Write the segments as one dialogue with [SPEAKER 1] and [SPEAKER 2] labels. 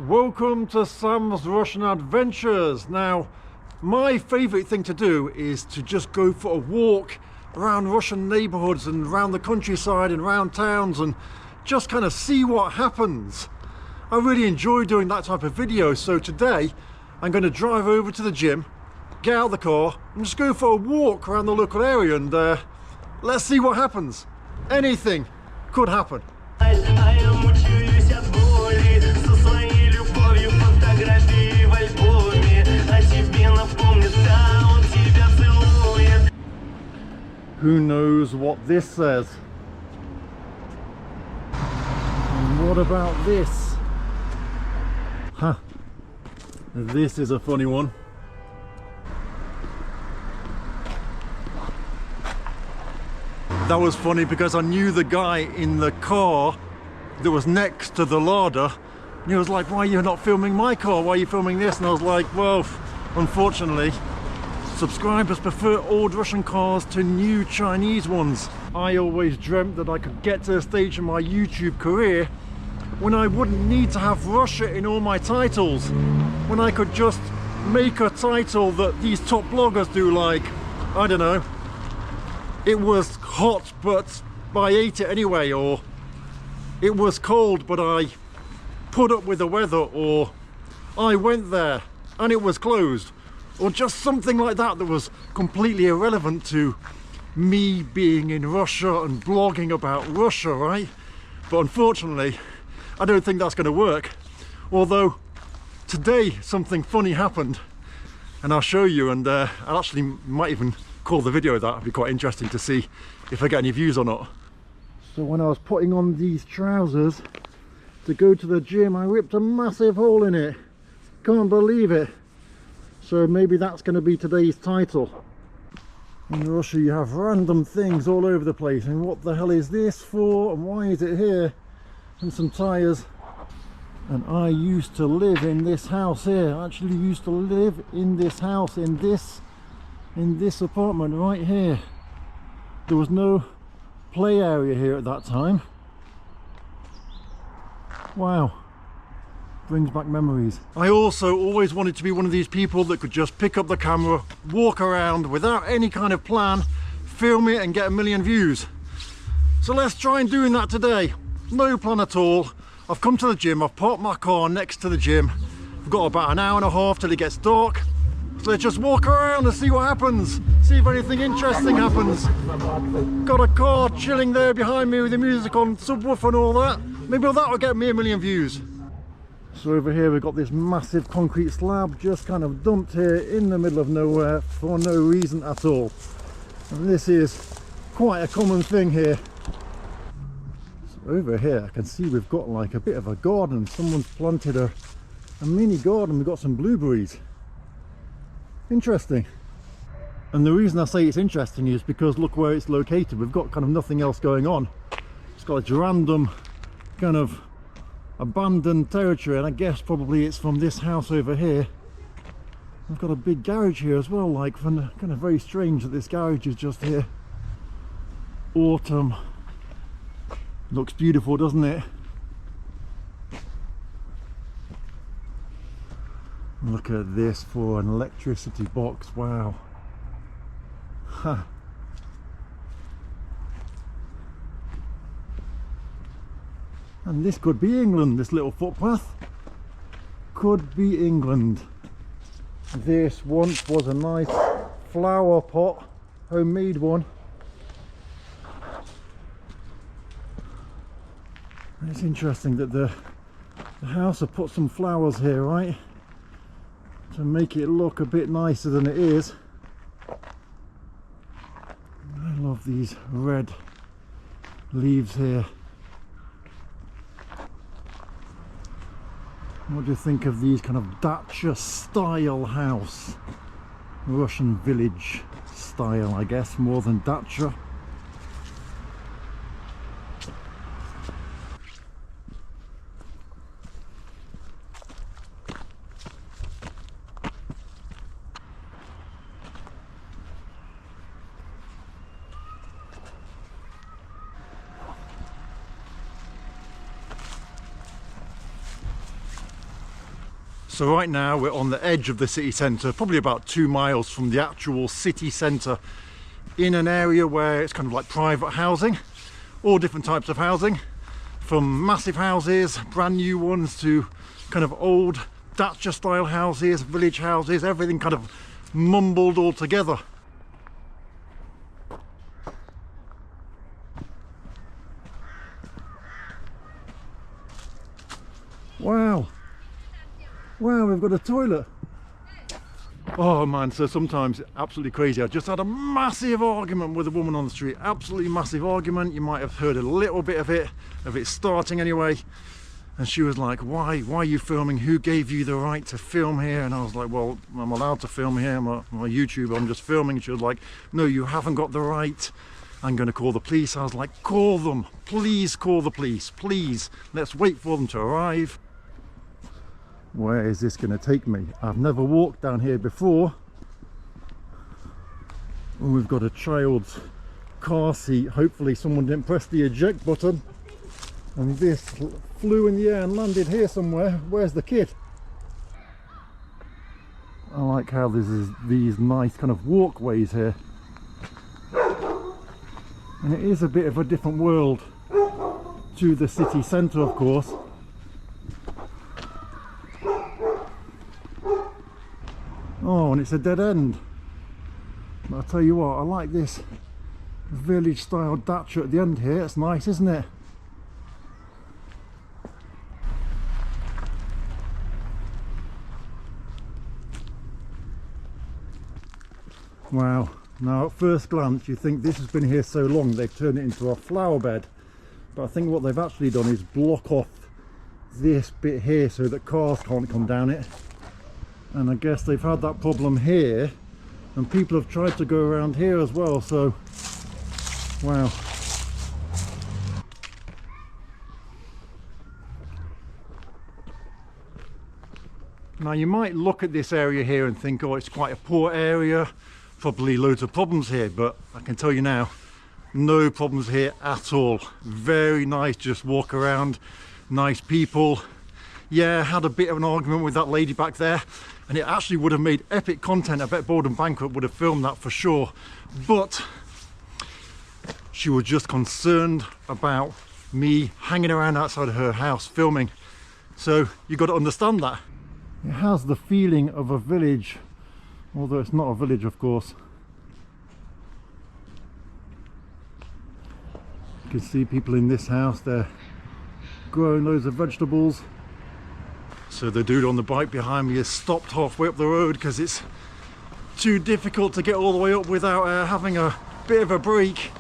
[SPEAKER 1] Welcome to Sam's Russian Adventures. Now, my favourite thing to do is to just go for a walk around Russian neighbourhoods and around the countryside and around towns and just kind of see what happens. I really enjoy doing that type of video, so today I'm going to drive over to the gym, get out of the car and just go for a walk around the local area and let's see what happens. Anything could happen. Who knows what this says? And what about this? Huh. This is a funny one. That was funny because I knew the guy in the car that was next to the larder. And he was like, why are you not filming my car? Why are you filming this? And I was like, well, unfortunately, subscribers prefer old Russian cars to new Chinese ones. I always dreamt that I could get to a stage in my YouTube career when I wouldn't need to have Russia in all my titles. When I could just make a title that these top bloggers do, like, I don't know, it was hot but I ate it anyway, or it was cold but I put up with the weather, or I went there and it was closed, or just something like that that was completely irrelevant to me being in Russia and blogging about Russia, right? But unfortunately, I don't think that's going to work. Although today something funny happened and I'll show you, and I actually might even call the video that. It'd be quite interesting to see if I get any views or not. So when I was putting on these trousers to go to the gym, I ripped a massive hole in it. Can't believe it. So maybe that's going to be today's title. In Russia you have random things all over the place, and what the hell is this for and why is it here? And some tyres. And I used to live in this house here. I actually used to live in this house, in this apartment right here. There was no play area here at that time. Wow, brings back memories. I also always wanted to be one of these people that could just pick up the camera, walk around without any kind of plan, film it and get 1 million views. So let's try and doing that today. No plan at all. I've come to the gym, I've parked my car next to the gym. I've got about an hour and a half till it gets dark. So let's just walk around and see what happens. See if anything interesting happens. Got a car chilling there behind me with the music on, subwoofer and all that. Maybe that will get me 1 million views. So over here we've got this massive concrete slab just kind of dumped here in the middle of nowhere for no reason at all. And this is quite a common thing here. So over here I can see we've got like a bit of a garden. Someone's planted a mini garden. We've got some blueberries. Interesting. And the reason I say it's interesting is because look where it's located. We've got kind of nothing else going on. It's got a random kind of abandoned territory, and I guess probably it's from this house over here. We've got a big garage here as well, like kind of very strange that this garage is just here. Autumn. Looks beautiful, doesn't it? Look at this for an electricity box, wow. Huh. And this could be England, this little footpath. Could be England. This once was a nice flower pot, homemade one. And it's interesting that the house have put some flowers here, right? To make it look a bit nicer than it is. I love these red leaves here. What do you think of these kind of dacha style house? Russian village style, I guess, more than dacha. So right now we're on the edge of the city centre, probably about 2 miles from the actual city centre, in an area where it's kind of like private housing, all different types of housing, from massive houses, brand new ones, to kind of old Thatcher style houses, village houses, everything kind of mumbled all together. Wow. Wow, we've got a toilet. Oh man, so sometimes it's absolutely crazy. I just had a massive argument with a woman on the street. Absolutely massive argument. You might have heard a little bit of it starting anyway. And she was like, why are you filming? Who gave you the right to film here? And I was like, well, I'm allowed to film here. I'm a YouTuber, I'm just filming. She was like, no, you haven't got the right. I'm going to call the police. I was like, call them. Please call the police. Please. Let's wait for them to arrive. Where is this going to take me? I've never walked down here before. And we've got a child's car seat. Hopefully someone didn't press the eject button and this flew in the air and landed here somewhere. Where's the kid? I like how there's these nice kind of walkways here. And it is a bit of a different world to the city centre, of course. Oh, and it's a dead end. But I'll tell you what, I like this village style Thatcher at the end here. It's nice, isn't it? Wow. Now at first glance you think this has been here so long they've turned it into a flower bed. But I think what they've actually done is block off this bit here so that cars can't come down it. And I guess they've had that problem here, and people have tried to go around here as well, so wow. Now you might look at this area here and think, oh, it's quite a poor area, probably loads of problems here, but I can tell you now, no problems here at all. Very nice, just walk around, nice people. Yeah, had a bit of an argument with that lady back there, and it actually would have made epic content. I bet Bold and Bankrupt would have filmed that for sure, but she was just concerned about me hanging around outside of her house filming. So you got to understand that. It has the feeling of a village, although it's not a village, of course. You can see people in this house, they're growing loads of vegetables. So the dude on the bike behind me has stopped halfway up the road because it's too difficult to get all the way up without having a bit of a break.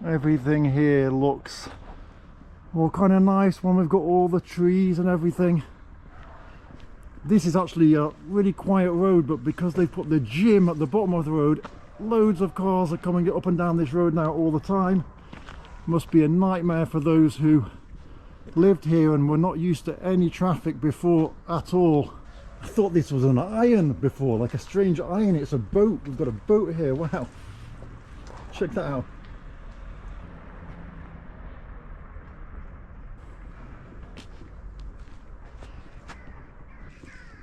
[SPEAKER 1] Everything here looks all kind of nice when we've got all the trees and everything. This is actually a really quiet road, but because they've put the gym at the bottom of the road, loads of cars are coming up and down this road now all the time. Must be a nightmare for those who lived here and were not used to any traffic before at all. I thought this was an iron before, like a strange iron. It's a boat. We've got a boat here. Wow, check that out.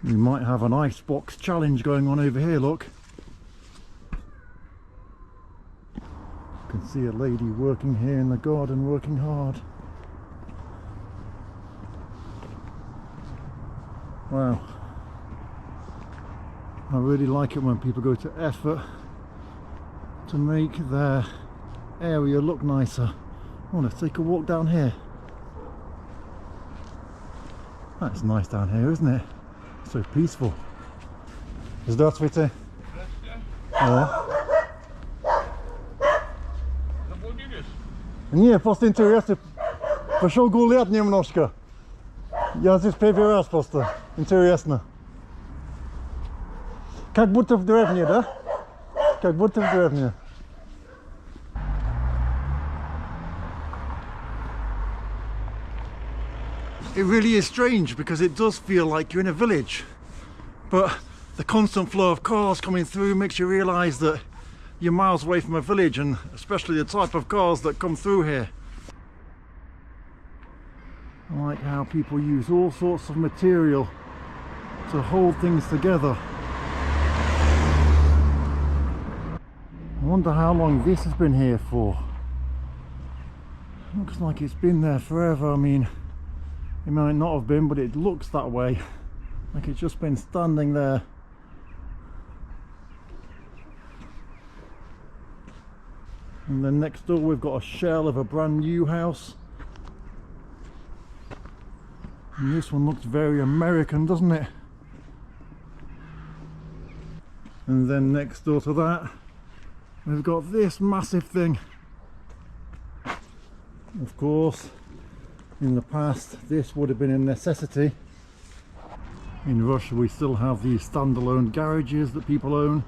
[SPEAKER 1] We might have an icebox challenge going on over here, look. You can see a lady working here in the garden, working hard. Wow. I really like it when people go to effort to make their area look nicer. Oh, let's take a walk down here. That's nice down here, isn't it? So peaceful. Здравствуйте. Не, просто интересно. Пошел гулять немножко. Я здесь первый раз просто. Интересно. Как будто в деревне, да? Как будто в деревне. It really is strange because it does feel like you're in a village, but the constant flow of cars coming through makes you realise that you're miles away from a village, and especially the type of cars that come through here. I like how people use all sorts of material to hold things together. I wonder how long this has been here for. Looks like it's been there forever. I mean, it might not have been, but it looks that way. Like it's just been standing there. And then next door we've got a shell of a brand new house. And this one looks very American, doesn't it? And then next door to that we've got this massive thing. Of course, in the past this would have been a necessity. In Russia we still have these standalone garages that people own.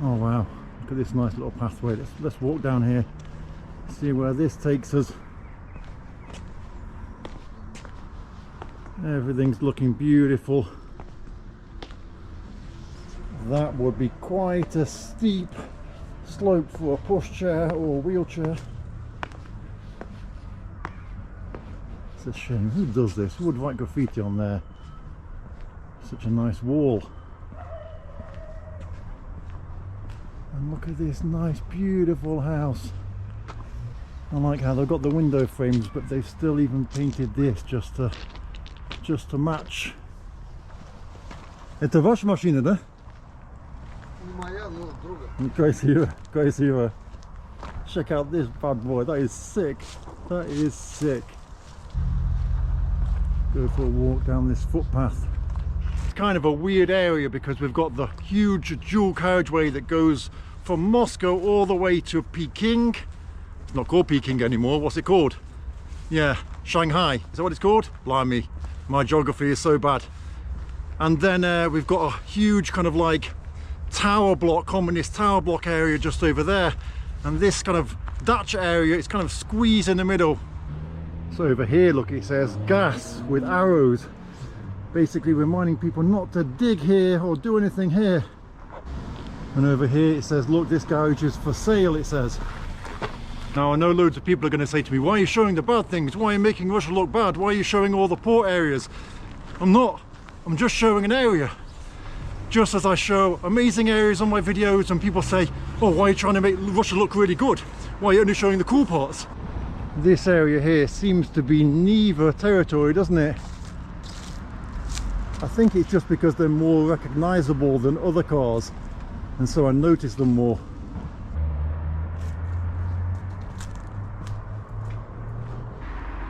[SPEAKER 1] Oh wow, look at this nice little pathway. Let's walk down here, see where this takes us. Everything's looking beautiful. That would be quite a steep slope for a pushchair or a wheelchair. It's a shame. Who does this? Who would write graffiti on there? Such a nice wall. And look at this nice beautiful house. I like how they've got the window frames, but they've still even painted this just to match. Это ваша машина, да?
[SPEAKER 2] Моя, ну, друга.
[SPEAKER 1] Красиво. Check out this bad boy. That is sick. That is sick. Go for a walk down this footpath. It's kind of a weird area because we've got the huge dual carriageway that goes from Moscow all the way to Peking. It's not called Peking anymore. What's it called? Yeah, Shanghai. Is that what it's called? Blimey, my geography is so bad. And then we've got a huge kind of like tower block, communist tower block area just over there. And this kind of dacha area is kind of squeezed in the middle. So over here, look, it says gas with arrows, basically reminding people not to dig here or do anything here. And over here it says, look, this garage is for sale, it says. Now I know loads of people are going to say to me, why are you showing the bad things? Why are you making Russia look bad? Why are you showing all the poor areas? I'm not. I'm just showing an area. Just as I show amazing areas on my videos and people say, oh, why are you trying to make Russia look really good? Why are you only showing the cool parts? This area here seems to be Neva territory, doesn't it? I think it's just because they're more recognizable than other cars, and so I notice them more.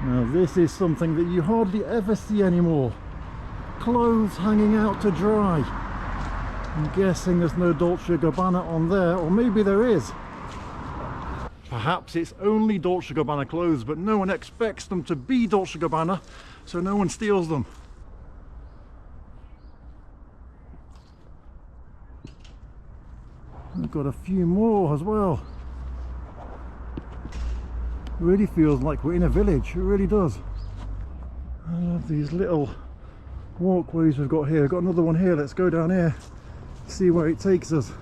[SPEAKER 1] Now this is something that you hardly ever see anymore. Clothes hanging out to dry. I'm guessing there's no Dolce & Gabbana on there, or maybe there is. Perhaps it's only Dolce & Gabbana clothes, but no one expects them to be Dolce & Gabbana, so no one steals them. We've got a few more as well. It really feels like we're in a village, it really does. I love these little walkways we've got here. I've got another one here, let's go down here, see where it takes us.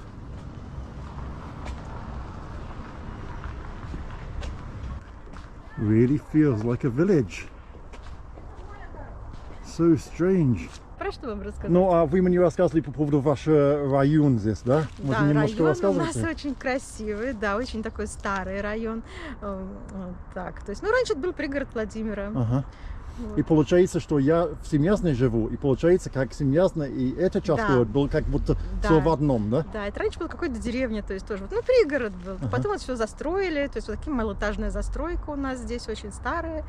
[SPEAKER 1] Really feels like a village. So strange.
[SPEAKER 3] Про что вам рассказать?
[SPEAKER 1] Ну, а вы мне рассказывали по поводу ваш район здесь, да? Можно немножко
[SPEAKER 3] район у нас
[SPEAKER 1] рассказывать?
[SPEAKER 3] очень красивый, да, очень такой старый район. Вот так, то есть, ну, раньше это был пригород Владимира.
[SPEAKER 1] Ага.
[SPEAKER 3] Вот.
[SPEAKER 1] И получается, что я в Семьясной живу, и получается, как Семьясная и эта часть
[SPEAKER 3] Да.
[SPEAKER 1] был как будто
[SPEAKER 3] Да.
[SPEAKER 1] все в одном, да?
[SPEAKER 3] Да, это раньше была какая-то деревня, то есть тоже, вот, ну, пригород был.
[SPEAKER 1] Ага.
[SPEAKER 3] Потом вот все застроили, то есть вот такая малоэтажная застройка у нас здесь, очень старая.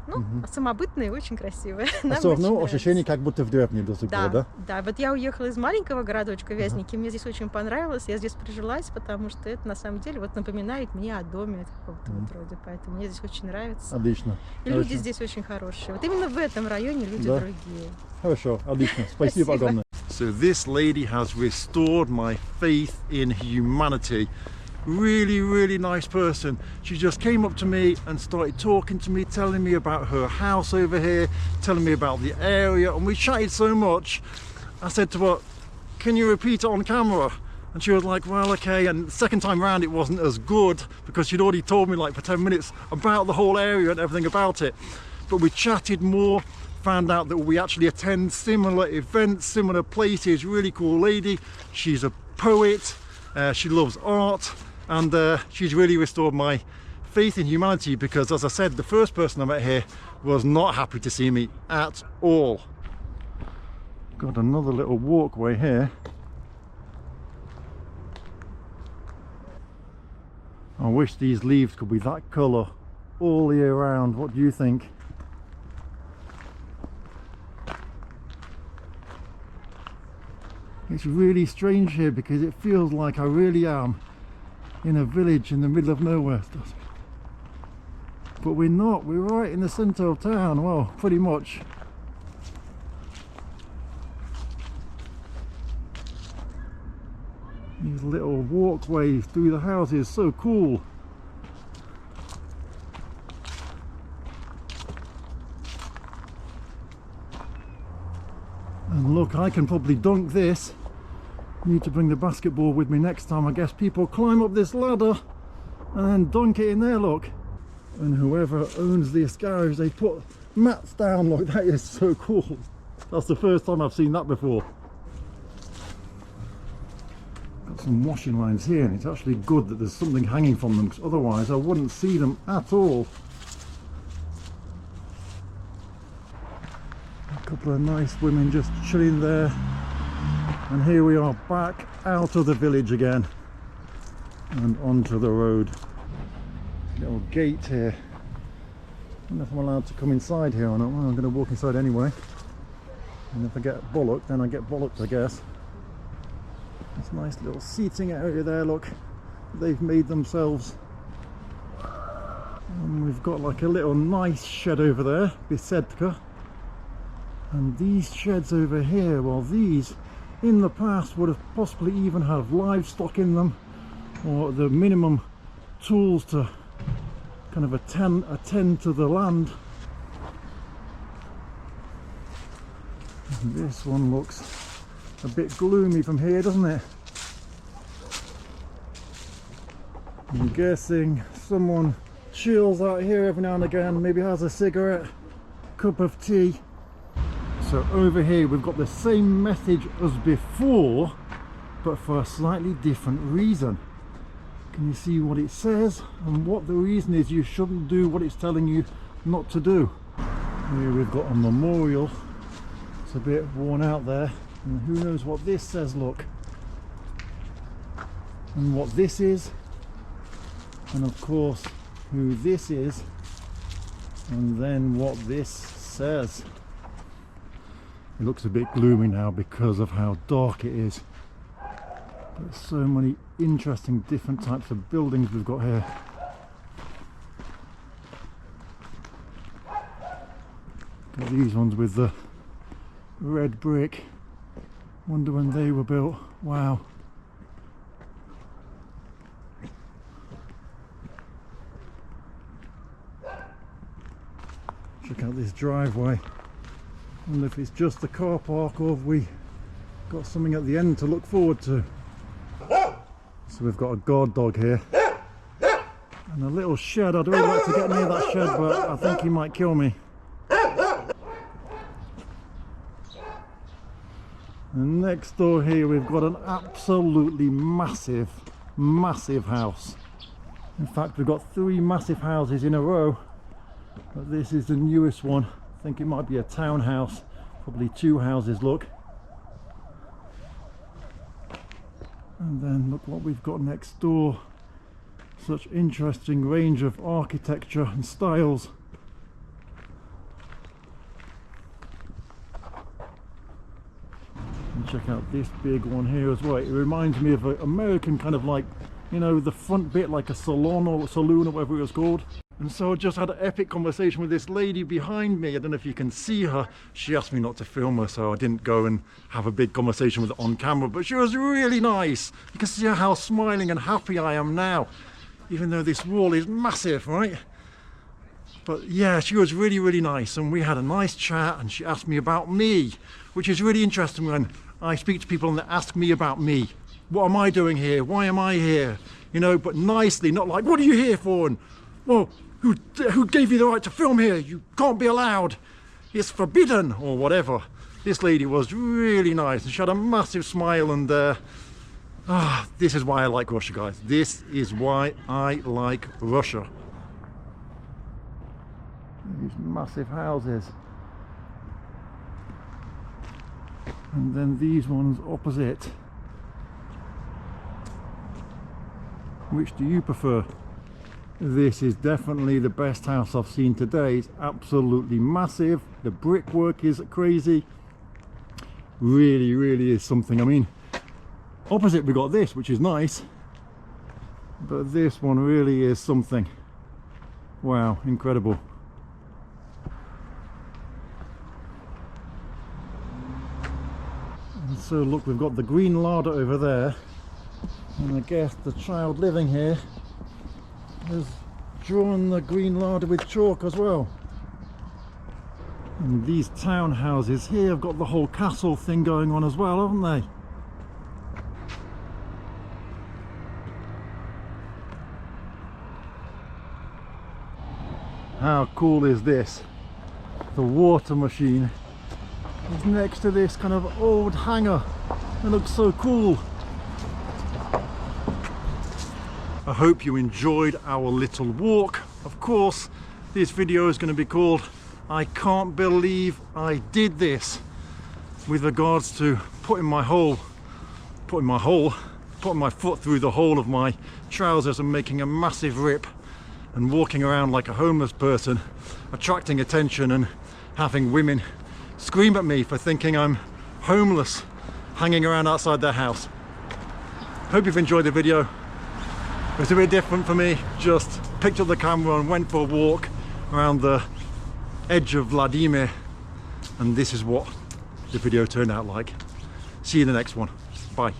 [SPEAKER 3] Ну, самобытная и очень красивая. Нам
[SPEAKER 1] Все
[SPEAKER 3] очень
[SPEAKER 1] равно
[SPEAKER 3] нравится.
[SPEAKER 1] ощущение, как будто в деревне до сих пор, да?
[SPEAKER 3] Да, вот я уехала из маленького городочка Вязники, мне здесь очень понравилось, я здесь прижилась, потому что это на самом деле вот напоминает мне о доме какого-то вот вроде, поэтому мне здесь очень нравится.
[SPEAKER 1] Отлично.
[SPEAKER 3] И люди здесь очень хорошие. Вот именно в этом районе люди
[SPEAKER 1] Да.
[SPEAKER 3] другие.
[SPEAKER 1] Хорошо, отлично. Спасибо огромное. So this lady has restored my faith in humanity. Really, really nice person. She just came up to me and started talking to me, telling me about her house over here, telling me about the area, and we chatted so much. I said to her, can you repeat it on camera? And she was like, well, okay. And the second time round it wasn't as good because she'd already told me like for 10 minutes about the whole area and everything about it. But we chatted more found out that we actually attend similar events, similar places. Really cool lady. She's a poet, she loves art, and she's really restored my faith in humanity, because as I said, the first person I met here was not happy to see me at all. Got another little walkway here. I wish these leaves could be that colour all year round. What do you think? It's really strange here because it feels like I really am in a village in the middle of nowhere. But we're not, we're right in the centre of town, well, pretty much. These little walkways through the houses, so cool. And look, I can probably dunk this. Need to bring the basketball with me next time. I guess people climb up this ladder and then dunk it in there, look. And whoever owns this garage, they put mats down, look, that is so cool. That's the first time I've seen that before. Got some washing lines here, and it's actually good that there's something hanging from them, because otherwise I wouldn't see them at all. A couple of nice women just chilling there. And here we are back out of the village again and onto the road. Little gate here. I don't know if I'm allowed to come inside here or not. Well, I'm going to walk inside anyway. And if I get bollocked, then I get bollocked, I guess. This nice little seating area there, look. They've made themselves. And we've got like a little nice shed over there, Bisedka. And these sheds over here, well, these in the past would have possibly even have livestock in them, or the minimum tools to kind of attend to the land. And this one looks a bit gloomy from here, doesn't it? I'm guessing someone chills out here every now and again, maybe has a cigarette, cup of tea. So over here we've got the same message as before, but for a slightly different reason. Can you see what it says and what the reason is you shouldn't do what it's telling you not to do? Here we've got a memorial. It's a bit worn out there, and who knows what this says, look. And what this is, and of course who this is, and then what this says. It looks a bit gloomy now because of how dark it is. There's so many interesting different types of buildings we've got here. Got these ones with the red brick. Wonder when they were built. Wow. Check out this driveway. Wonder if it's just the car park or have we got something at the end to look forward to. So we've got a guard dog here and a little shed. I'd really like to get near that shed, but I think he might kill me. And next door here we've got an absolutely massive house. In fact, we've got 3 massive houses in a row, but this is the newest one. I think it might be a townhouse, probably 2 houses, look. And then look what we've got next door. Such interesting range of architecture and styles. And check out this big one here as well. It reminds me of an American kind of like, you know, the front bit like a salon or saloon or whatever it was called. And so I just had an epic conversation with this lady behind me. I don't know if you can see her. She asked me not to film her, so I didn't go and have a big conversation with her on camera, but she was really nice. You can see how smiling and happy I am now, even though this wall is massive, right? But yeah, she was really, really nice, and we had a nice chat, and she asked me about me, which is really interesting when I speak to people and they ask me about me. What am I doing here? Why am I here? You know, but nicely, not like, what are you here for? And, well, who gave you the right to film here? You can't be allowed. it's forbidden or whatever. This lady was really nice and she had a massive smile, and this is why I like Russia, guys. This is why I like Russia. These massive houses. And then these ones opposite. Which do you prefer? This is definitely the best house I've seen today. It's absolutely massive. The brickwork is crazy. Really, really is something. I mean, opposite we got this, which is nice. But this one really is something. Wow, incredible. And so look, we've got the green larder over there. And I guess the child living here has drawn the green larder with chalk as well. And these townhouses here have got the whole castle thing going on as well, haven't they? How cool is this? The water machine is next to this kind of old hangar. It looks so cool. I hope you enjoyed our little walk. Of course, this video is going to be called I Can't Believe I Did This, with regards to putting my foot through the hole of my trousers and making a massive rip and walking around like a homeless person, attracting attention and having women scream at me for thinking I'm homeless, hanging around outside their house. Hope you've enjoyed the video. It was a bit different for me. Just picked up the camera and went for a walk around the edge of Vladimir, and this is what the video turned out like. See you in the next one. Bye.